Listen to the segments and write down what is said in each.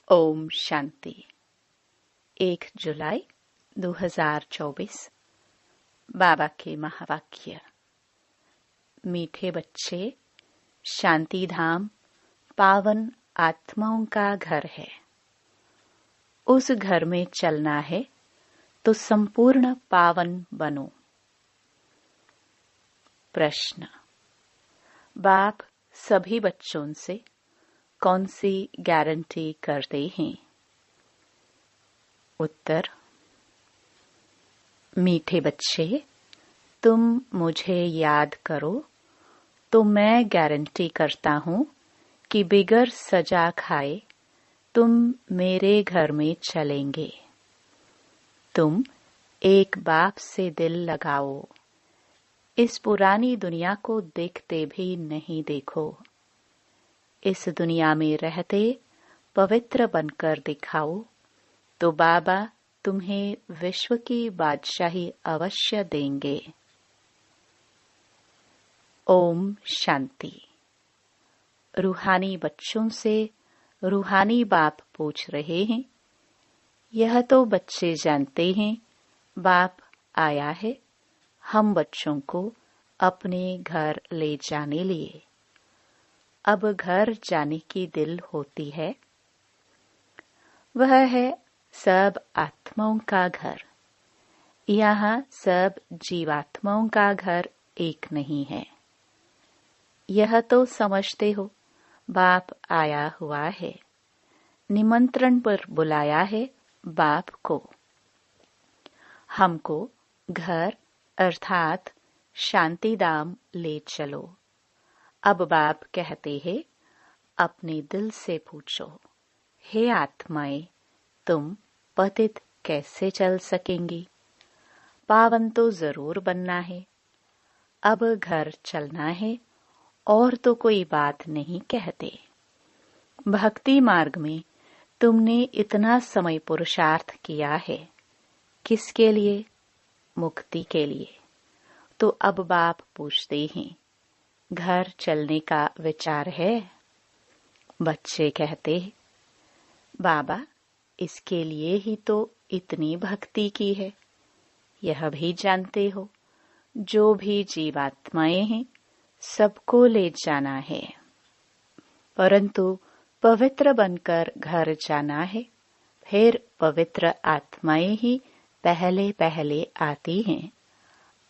ओम शांति। 1 जुलाई 2024। बाबा के महावाक्य। मीठे बच्चे, शांति धाम पावन आत्माओं का घर है। उस घर में चलना है तो संपूर्ण पावन बनो। प्रश्न। बाप सभी बच्चों से कौन सी गारंटी करते हैं? उत्तर। मीठे बच्चे, तुम मुझे याद करो तो मैं गारंटी करता हूं कि बिगर सजा खाए तुम मेरे घर में चलेंगे। तुम एक बाप से दिल लगाओ, इस पुरानी दुनिया को देखते भी नहीं देखो। इस दुनिया में रहते पवित्र बनकर दिखाओ तो बाबा तुम्हें विश्व की बादशाही अवश्य देंगे। ओम शांति। रूहानी बच्चों से रूहानी बाप पूछ रहे हैं। यह तो बच्चे जानते हैं बाप आया है हम बच्चों को अपने घर ले जाने लिए। अब घर जाने की दिल होती है। वह है सब आत्माओं का घर। यहाँ सब जीवात्माओं का घर एक नहीं है। यह तो समझते हो बाप आया हुआ है, निमंत्रण पर बुलाया है बाप को। हमको घर अर्थात शांतिधाम ले चलो। अब बाप कहते हैं अपने दिल से पूछो, हे आत्माएं, तुम पतित कैसे चल सकेंगी? पावन तो जरूर बनना है। अब घर चलना है और तो कोई बात नहीं कहते। भक्ति मार्ग में तुमने इतना समय पुरुषार्थ किया है, किसके लिए? मुक्ति के लिए। तो अब बाप पूछते हैं, घर चलने का विचार है? बच्चे कहते, बाबा इसके लिए ही तो इतनी भक्ति की है। यह भी जानते हो जो भी जीवात्माएं हैं सबको ले जाना है, परंतु पवित्र बनकर घर जाना है। फिर पवित्र आत्माएं ही पहले पहले आती हैं।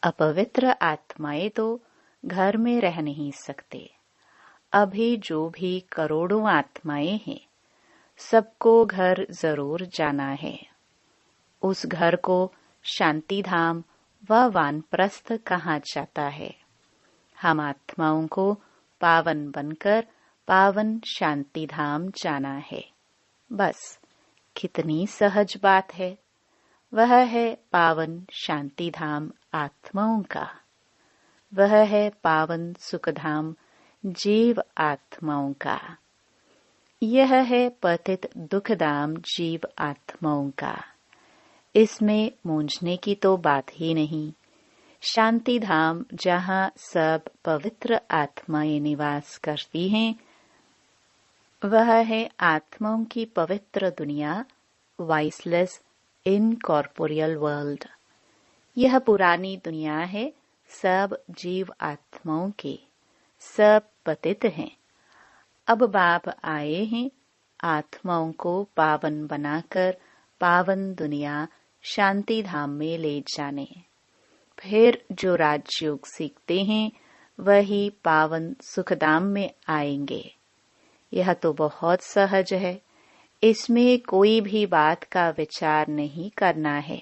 अपवित्र आत्माएं तो घर में रह नहीं सकते। अभी जो भी करोड़ों आत्माएं हैं सबको घर जरूर जाना है। उस घर को शांति धाम व वानप्रस्थ कहा जाता है। हम आत्माओं को पावन बनकर पावन शांति धाम जाना है। बस कितनी सहज बात है। वह है पावन शांति धाम आत्माओं का। वह है पावन सुखधाम जीव आत्माओं का। यह है पतित दुखधाम जीव आत्माओं का। इसमें मूंझने की तो बात ही नहीं। शांति धाम जहाँ सब पवित्र आत्माएं निवास करती हैं, वह है आत्माओं की पवित्र दुनिया, वाइसलेस इनकॉर्पोरियल वर्ल्ड। यह पुरानी दुनिया है सब जीव आत्माओं के। सब पतित हैं। अब बाप आए हैं आत्माओं को पावन बनाकर पावन दुनिया शांति धाम में ले जाने। फिर जो राजयोग सीखते हैं वही पावन सुखधाम में आएंगे। यह तो बहुत सहज है। इसमें कोई भी बात का विचार नहीं करना है,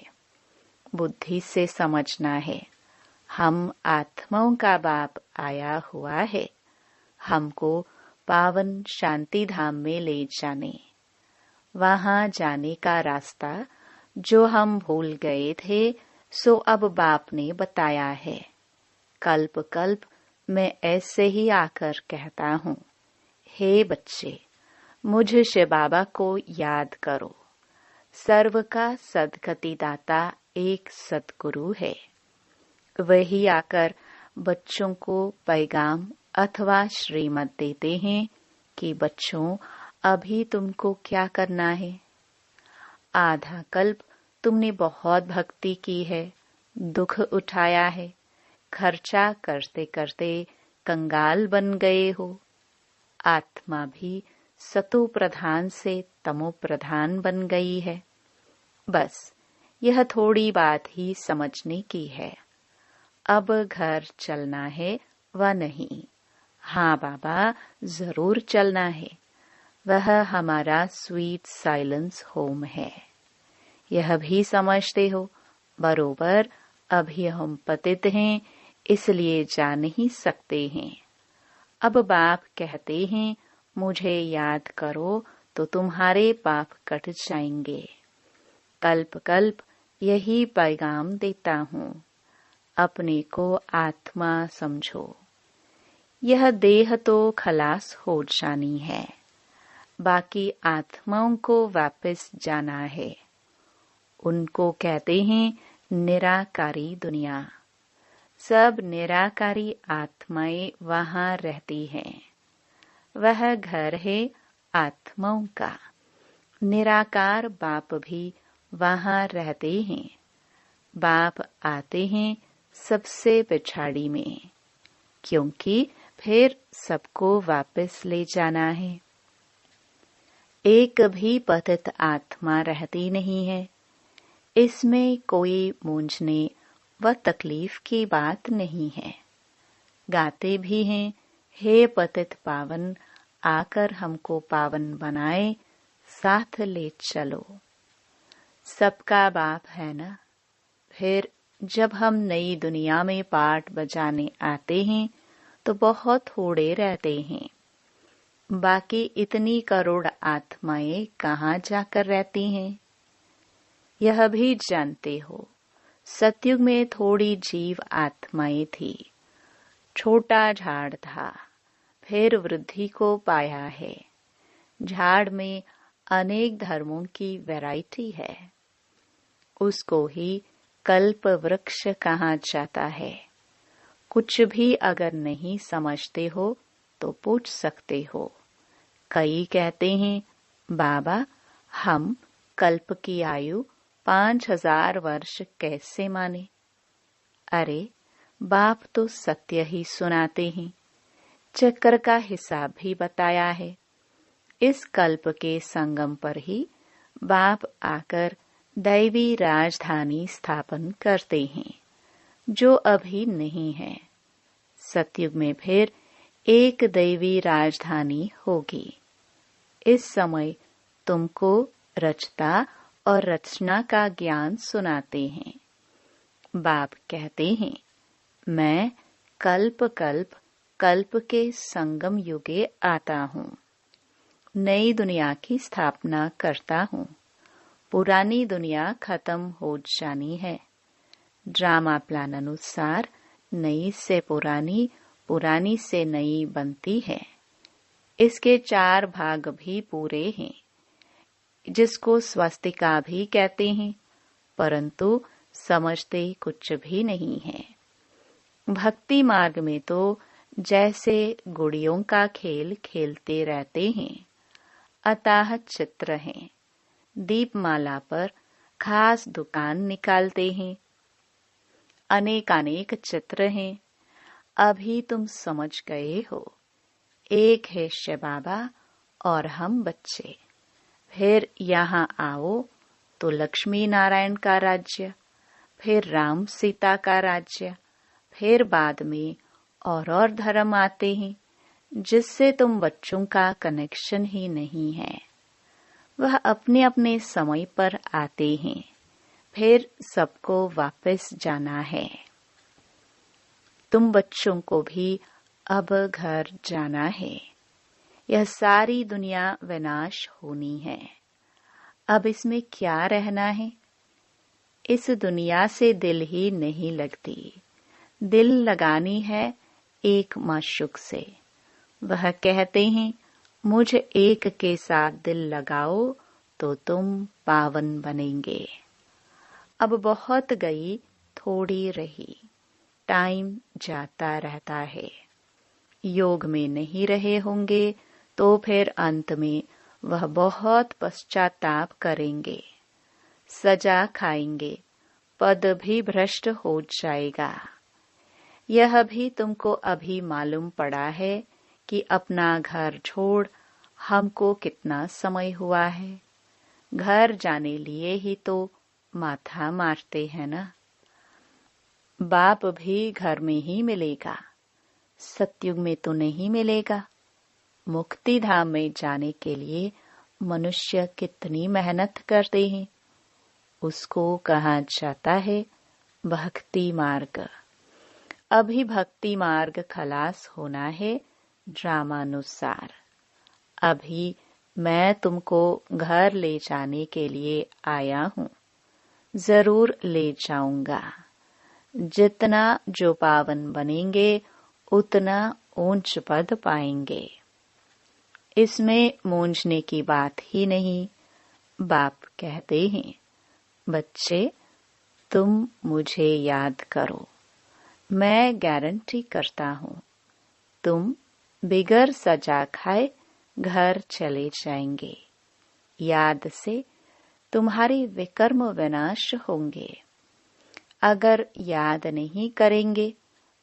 बुद्धि से समझना है। हम आत्माओं का बाप आया हुआ है हमको पावन शांति धाम में ले जाने। वहां जाने का रास्ता जो हम भूल गए थे सो अब बाप ने बताया है। कल्प कल्प मैं ऐसे ही आकर कहता हूँ, हे बच्चे मुझ शिव बाबा को याद करो। सर्व का सद्गति दाता एक सद्गुरु है। वही आकर बच्चों को पैगाम अथवा श्रीमत देते हैं कि बच्चों अभी तुमको क्या करना है? आधा कल्प तुमने बहुत भक्ति की है, दुख उठाया है, खर्चा करते करते कंगाल बन गए हो। आत्मा भी सतो प्रधान से तमो प्रधान बन गई है। बस यह थोड़ी बात ही समझने की है। अब घर चलना है व नहीं? हाँ बाबा, जरूर चलना है। वह हमारा स्वीट साइलेंस होम है। यह भी समझते हो बरोबर। अभी हम पतित हैं, इसलिए जा नहीं सकते हैं। अब बाप कहते हैं मुझे याद करो तो तुम्हारे पाप कट जाएंगे। कल्प कल्प यही पैगाम देता हूँ। अपने को आत्मा समझो। यह देह तो खलास हो जानी है, बाकी आत्माओं को वापस जाना है। उनको कहते हैं निराकारी दुनिया। सब निराकारी आत्माएं वहां रहती हैं। वह घर है आत्माओं का। निराकार बाप भी वहां रहते हैं। बाप आते हैं सबसे पिछाड़ी में, क्योंकि फिर सबको वापस ले जाना है। एक भी पतित आत्मा रहती नहीं है। इसमें कोई मूंझने व तकलीफ की बात नहीं है। गाते भी हैं, हे पतित पावन, आकर हमको पावन बनाए, साथ ले चलो। सबका बाप है ना। फिर जब हम नई दुनिया में पाठ बजाने आते हैं तो बहुत थोड़े रहते हैं। बाकी इतनी करोड़ आत्माएं कहाँ जाकर रहती हैं? यह भी जानते हो, सतयुग में थोड़ी जीव आत्माएं थी। छोटा झाड़ था, फिर वृद्धि को पाया है। झाड़ में अनेक धर्मों की वैरायटी है। उसको ही कल्प वृक्ष कहा जाता है। कुछ भी अगर नहीं समझते हो तो पूछ सकते हो। कई कहते हैं बाबा, हम कल्प की आयु 5000 वर्ष कैसे माने? अरे बाप तो सत्य ही सुनाते हैं। चक्र का हिसाब भी बताया है। इस कल्प के संगम पर ही बाप आकर दैवी राजधानी स्थापन करते हैं, जो अभी नहीं है। सतयुग में फिर एक दैवी राजधानी होगी। इस समय तुमको रचता और रचना का ज्ञान सुनाते हैं। बाप कहते हैं मैं कल्प कल्प कल्प के संगम युगे आता हूँ। नई दुनिया की स्थापना करता हूँ। पुरानी दुनिया खत्म हो जानी है। ड्रामा प्लान अनुसार नई से पुरानी, पुरानी से नई बनती है। इसके 4 भाग भी पूरे हैं, जिसको स्वस्तिका भी कहते हैं, परंतु समझते कुछ भी नहीं है। भक्ति मार्ग में तो जैसे गुड़ियों का खेल खेलते रहते हैं। अताह चित्र हैं। दीपमाला पर खास दुकान निकालते हैं। अनेकानेक चित्र हैं। अभी तुम समझ गए हो। एक है शिव बाबा और हम बच्चे। फिर यहाँ आओ तो लक्ष्मी नारायण का राज्य, फिर राम सीता का राज्य, फिर बाद में और धर्म आते हैं, जिससे तुम बच्चों का कनेक्शन ही नहीं है। वह अपने अपने समय पर आते हैं। फिर सबको वापस जाना है। तुम बच्चों को भी अब घर जाना है। यह सारी दुनिया विनाश होनी है। अब इसमें क्या रहना है? इस दुनिया से दिल ही नहीं लगती। दिल लगानी है एक माशूक से। वह कहते हैं मुझ एक के साथ दिल लगाओ तो तुम पावन बनेंगे। अब बहुत गई, थोड़ी रही। टाइम जाता रहता है। योग में नहीं रहे होंगे तो फिर अंत में वह बहुत पश्चाताप करेंगे, सजा खाएंगे, पद भी भ्रष्ट हो जाएगा। यह भी तुमको अभी मालूम पड़ा है कि अपना घर छोड़ हमको कितना समय हुआ है। घर जाने लिए ही तो माथा मारते हैं ना। बाप भी घर में ही मिलेगा, सतयुग में तो नहीं मिलेगा। मुक्ति धाम में जाने के लिए मनुष्य कितनी मेहनत करते हैं, उसको कहा जाता है भक्ति मार्ग। अभी भक्ति मार्ग खलास होना है ड्रामानुसार। अभी मैं तुमको घर ले जाने के लिए आया हूँ, जरूर ले जाऊंगा। जितना जो पावन बनेंगे उतना ऊंच पद पाएंगे। इसमें मूंझने की बात ही नहीं। बाप कहते हैं, बच्चे तुम मुझे याद करो, मैं गारंटी करता हूँ तुम बिगर सजा खाए घर चले जाएंगे। याद से तुम्हारे विकर्म विनाश होंगे। अगर याद नहीं करेंगे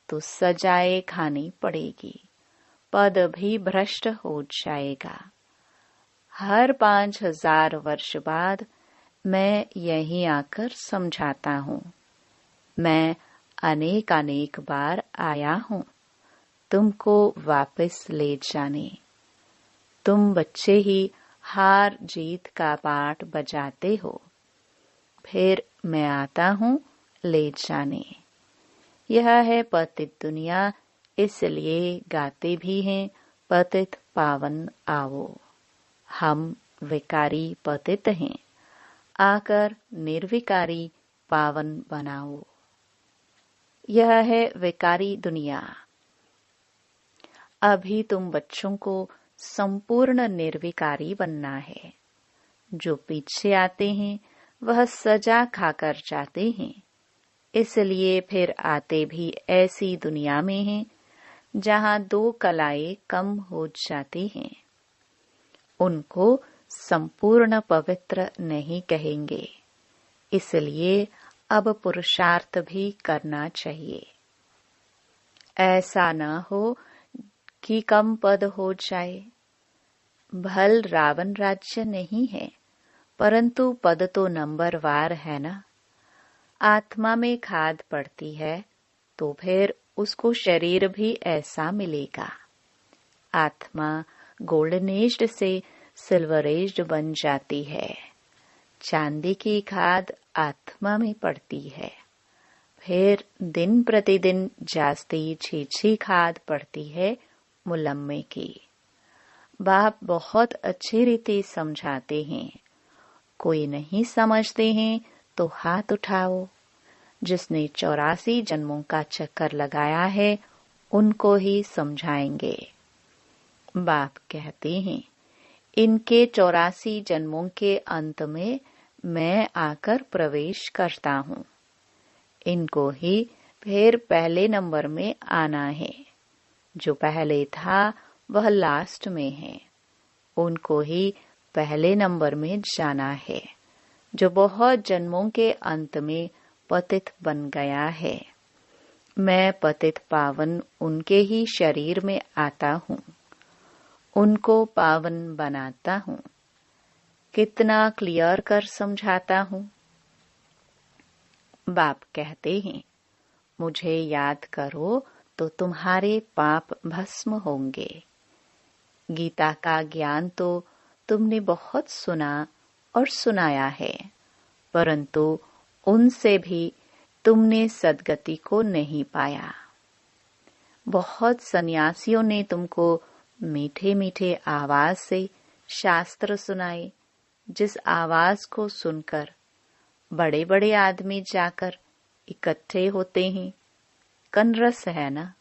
तो सजाएं खानी पड़ेगी, पद भी भ्रष्ट हो जाएगा। हर 5000 वर्ष बाद मैं यहीं आकर समझाता हूँ। मैं अनेक बार आया हूँ तुमको वापस ले जाने। तुम बच्चे ही हार जीत का पाठ बजाते हो, फिर मैं आता हूँ ले जाने। यह है पतित दुनिया, इसलिए गाते भी हैं पतित पावन आओ। हम विकारी पतित हैं, आकर निर्विकारी पावन बनाओ। यह है विकारी दुनिया। अभी तुम बच्चों को संपूर्ण निर्विकारी बनना है। जो पीछे आते हैं वह सजा खाकर जाते हैं, इसलिए फिर आते भी ऐसी दुनिया में हैं जहाँ 2 कलाएं कम हो जाती हैं। उनको संपूर्ण पवित्र नहीं कहेंगे, इसलिए अब पुरुषार्थ भी करना चाहिए। ऐसा न हो कि कम पद हो जाए। भल रावण राज्य नहीं है, परंतु पद तो नंबरवार है ना। आत्मा में खाद पड़ती है तो फिर उसको शरीर भी ऐसा मिलेगा। आत्मा गोल्डनेज्ड से सिल्वरेज्ड बन जाती है। चांदी की खाद आत्मा में पड़ती है, फिर दिन प्रतिदिन जास्ती छीछी खाद पड़ती है मुलम्मे की। बाप बहुत अच्छी रीति समझाते हैं। कोई नहीं समझते हैं तो हाथ उठाओ। जिसने 84 जन्मों का चक्कर लगाया है उनको ही समझाएंगे। बाप कहते हैं, इनके 84 जन्मों के अंत में मैं आकर प्रवेश करता हूँ। इनको ही फिर पहले नंबर में आना है। जो पहले था वह लास्ट में है, उनको ही पहले नंबर में जाना है। जो बहुत जन्मों के अंत में पतित बन गया है, मैं पतित पावन उनके ही शरीर में आता हूँ, उनको पावन बनाता हूँ। कितना क्लियर कर समझाता हूँ। बाप कहते हैं, मुझे याद करो तो तुम्हारे पाप भस्म होंगे। गीता का ज्ञान तो तुमने बहुत सुना और सुनाया है, परंतु उनसे भी तुमने सद्गति को नहीं पाया। बहुत सन्यासियों ने तुमको मीठे मीठे आवाज से शास्त्र सुनाए, जिस आवाज को सुनकर बड़े बड़े आदमी जाकर इकट्ठे होते हैं। कनरस है ना।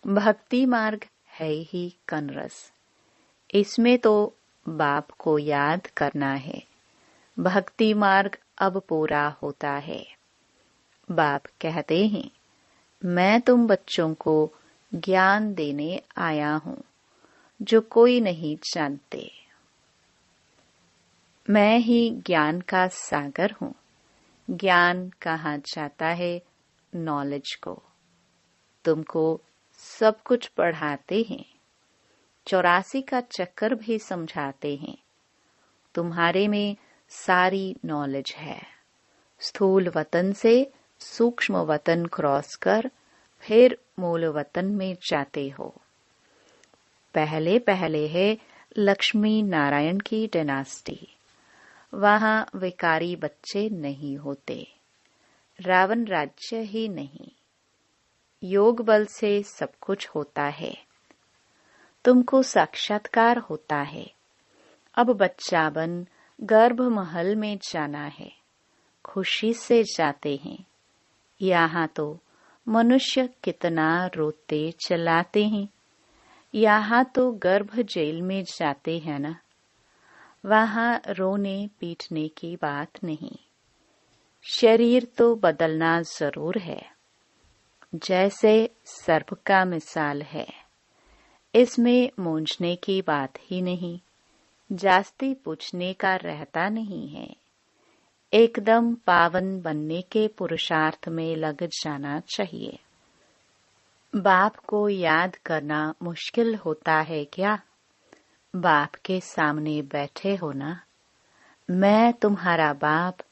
भक्ति मार्ग है ही कनरस। इसमें तो बाप को याद करना है। भक्ति मार्ग अब पूरा होता है। बाप कहते हैं, मैं तुम बच्चों को ज्ञान देने आया हूँ जो कोई नहीं जानते। मैं ही ज्ञान का सागर हूँ। ज्ञान कहाँ जाता है? नॉलेज को। तुमको सब कुछ पढ़ाते हैं, 84 का चक्कर भी समझाते हैं। तुम्हारे में सारी नॉलेज है। स्थूल वतन से सूक्ष्म वतन क्रॉस कर फिर मूल वतन में जाते हो। पहले पहले है लक्ष्मी नारायण की डायनास्टी। वहां विकारी बच्चे नहीं होते, रावण राज्य ही नहीं। योग बल से सब कुछ होता है। तुमको साक्षात्कार होता है। अब बच्चा बन गर्भ महल में जाना है। खुशी से जाते हैं। यहाँ तो मनुष्य कितना रोते चलाते हैं। यहाँ तो गर्भ जेल में जाते हैं ना। वहाँ रोने पीटने की बात नहीं। शरीर तो बदलना जरूर है। जैसे सर्प का मिसाल है, इसमें मूंझने की बात ही नहीं। जास्ती पूछने का रहता नहीं है। एकदम पावन बनने के पुरुषार्थ में लग जाना चाहिए। बाप को याद करना मुश्किल होता है क्या? बाप के सामने बैठे हो ना। मैं तुम्हारा बाप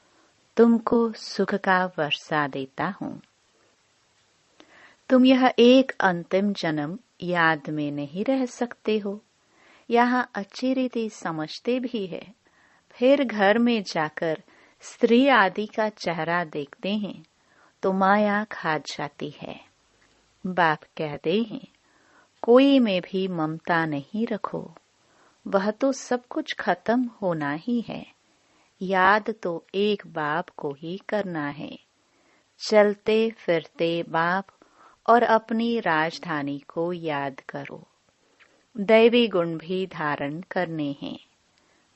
तुमको सुख का वर्षा देता हूँ। तुम यह एक अंतिम जन्म याद में नहीं रह सकते हो। यहाँ अच्छी रीति समझते भी है। फिर घर में जाकर स्त्री आदि का चेहरा देखते हैं तो माया खा जाती है। बाप कहते हैं, कोई में भी ममता नहीं रखो। वह तो सब कुछ खत्म होना ही है। याद तो एक बाप को ही करना है। चलते फिरते बाप और अपनी राजधानी को याद करो। दैवी गुण भी धारण करने हैं।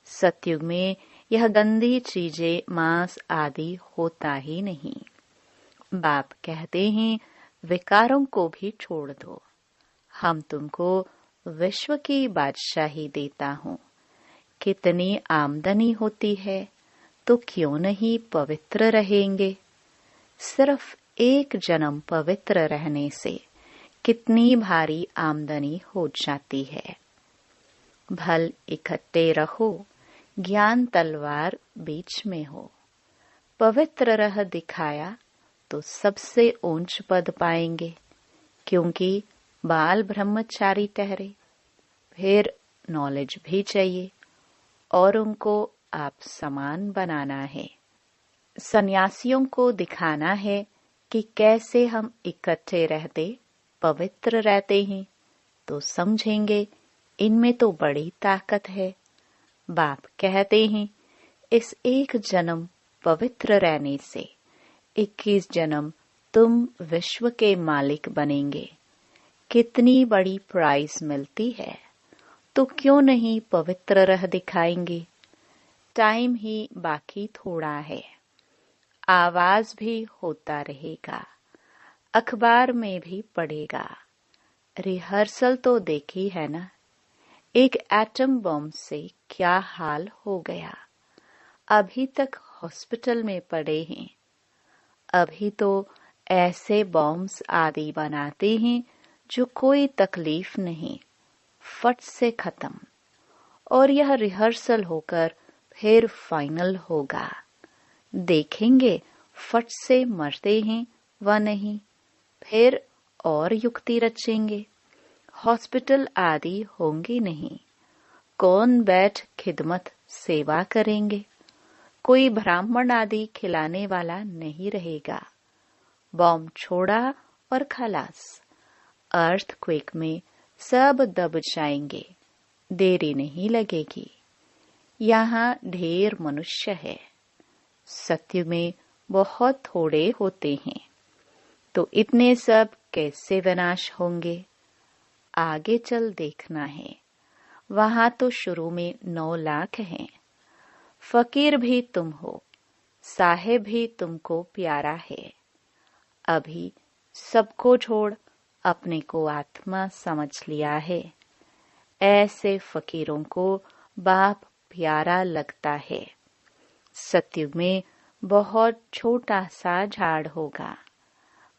सतयुग में यह गंदी चीजें मांस आदि होता ही नहीं। बाप कहते हैं, विकारों को भी छोड़ दो। हम तुमको विश्व की बादशाही देता हूँ। कितनी आमदनी होती है तो क्यों नहीं पवित्र रहेंगे? सिर्फ एक जन्म पवित्र रहने से कितनी भारी आमदनी हो जाती है। भल इकट्ठे रहो, ज्ञान तलवार बीच में हो। पवित्र रह दिखाया तो सबसे ऊंच पद पाएंगे, क्योंकि बाल ब्रह्मचारी ठहरे। फिर नॉलेज भी चाहिए और उनको आप समान बनाना है। सन्यासियों को दिखाना है कि कैसे हम इकट्ठे रहते पवित्र रहते हैं, तो समझेंगे इनमें तो बड़ी ताकत है। बाप कहते हैं, इस एक जन्म पवित्र रहने से 21 जन्म तुम विश्व के मालिक बनेंगे। कितनी बड़ी प्राइज मिलती है, तो क्यों नहीं पवित्र रह दिखाएंगे? टाइम ही बाकी थोड़ा है। आवाज भी होता रहेगा, अखबार में भी पड़ेगा। रिहर्सल तो देखी है ना। एक एटम बम से क्या हाल हो गया। अभी तक हॉस्पिटल में पड़े हैं। अभी तो ऐसे बॉम्ब्स आदि बनाते हैं जो कोई तकलीफ नहीं, फट से खत्म। और यह रिहर्सल होकर फिर फाइनल होगा। देखेंगे फट से मरते हैं व नहीं। फिर और युक्ति रचेंगे। हॉस्पिटल आदि होंगे नहीं। कौन बैठ खिदमत सेवा करेंगे? कोई ब्राह्मण आदि खिलाने वाला नहीं रहेगा। बॉम्ब छोड़ा और खलास। अर्थक्वेक में सब दब जाएंगे, देरी नहीं लगेगी। यहाँ ढेर मनुष्य है। सत्य में बहुत थोड़े होते हैं, तो इतने सब कैसे विनाश होंगे? आगे चल देखना है। वहां तो शुरू में 9 लाख हैं। फकीर भी तुम हो, साहेब भी तुमको प्यारा है। अभी सबको छोड़ अपने को आत्मा समझ लिया है। ऐसे फकीरों को बाप प्यारा लगता है। सत्युग में बहुत छोटा सा झाड़ होगा।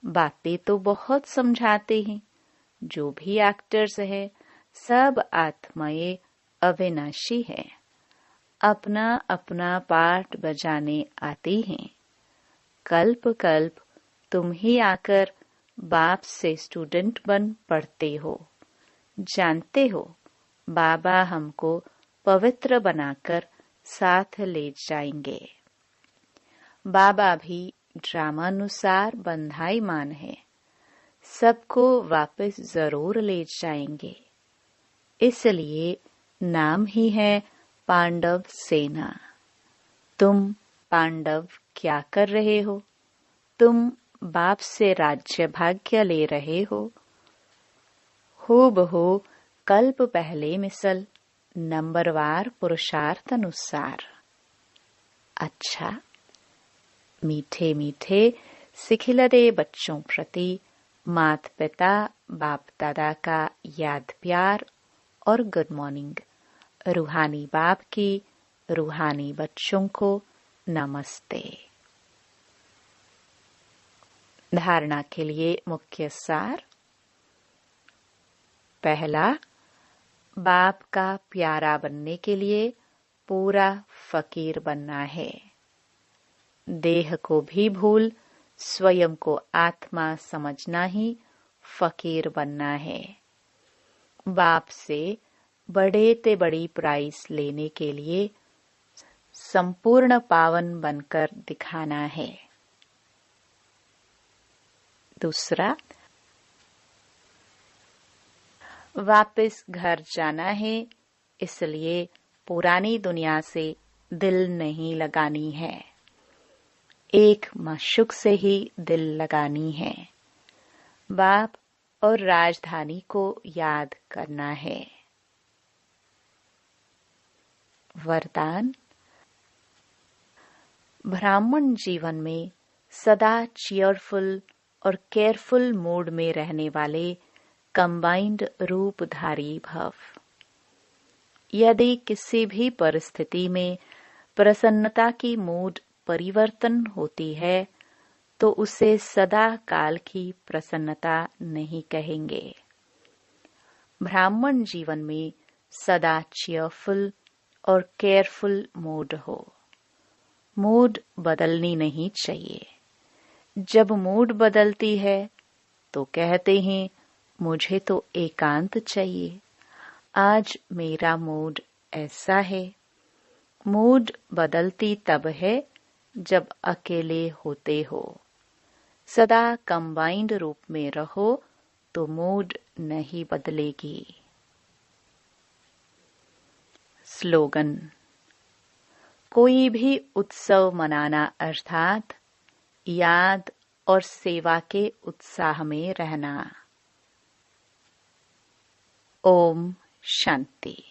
बातें तो बहुत समझाते हैं। जो भी एक्टर्स है सब आत्माएं अविनाशी है। अपना अपना पार्ट बजाने आती हैं। कल्प कल्प तुम ही आकर बाप से स्टूडेंट बन पढ़ते हो। जानते हो बाबा हमको पवित्र बनाकर साथ ले जाएंगे। बाबा भी ड्रामानुसार बंधाईमान है। सबको वापस जरूर ले जाएंगे। इसलिए नाम ही है पांडव सेना। तुम पांडव क्या कर रहे हो? तुम बाप से राज्य भाग्य ले रहे हो। हूबहू कल्प पहले मिसल, नंबरवार पुरुषार्थ अनुसार। अच्छा, मीठे मीठे सिखिलते बच्चों प्रति माता पिता बाप दादा का याद प्यार और गुड मॉर्निंग। रूहानी बाप की रूहानी बच्चों को नमस्ते। धारणा के लिए मुख्य सार। पहला, बाप का प्यारा बनने के लिए पूरा फकीर बनना है। देह को भी भूल स्वयं को आत्मा समझना ही फकीर बनना है। बाप से बड़े ते बड़ी प्राइस लेने के लिए संपूर्ण पावन बनकर दिखाना है। दूसरा, वापस घर जाना है, इसलिए पुरानी दुनिया से दिल नहीं लगानी है। एक माशूक से ही दिल लगानी है। बाप और राजधानी को याद करना है। वरदान। ब्राह्मण जीवन में सदा चीयरफुल और केयरफुल मूड में रहने वाले कंबाइंड रूपधारी भव। यदि किसी भी परिस्थिति में प्रसन्नता की मूड परिवर्तन होती है तो उसे सदा काल की प्रसन्नता नहीं कहेंगे। ब्राह्मण जीवन में सदा चीयरफुल और केयरफुल मूड हो। मूड बदलनी नहीं चाहिए। जब मूड बदलती है तो कहते हैं मुझे तो एकांत चाहिए, आज मेरा मूड ऐसा है। मूड बदलती तब है जब अकेले होते हो। सदा कंबाइंड रूप में रहो तो मूड नहीं बदलेगी। स्लोगन। कोई भी उत्सव मनाना अर्थात याद और सेवा के उत्साह में रहना। ओम शांति।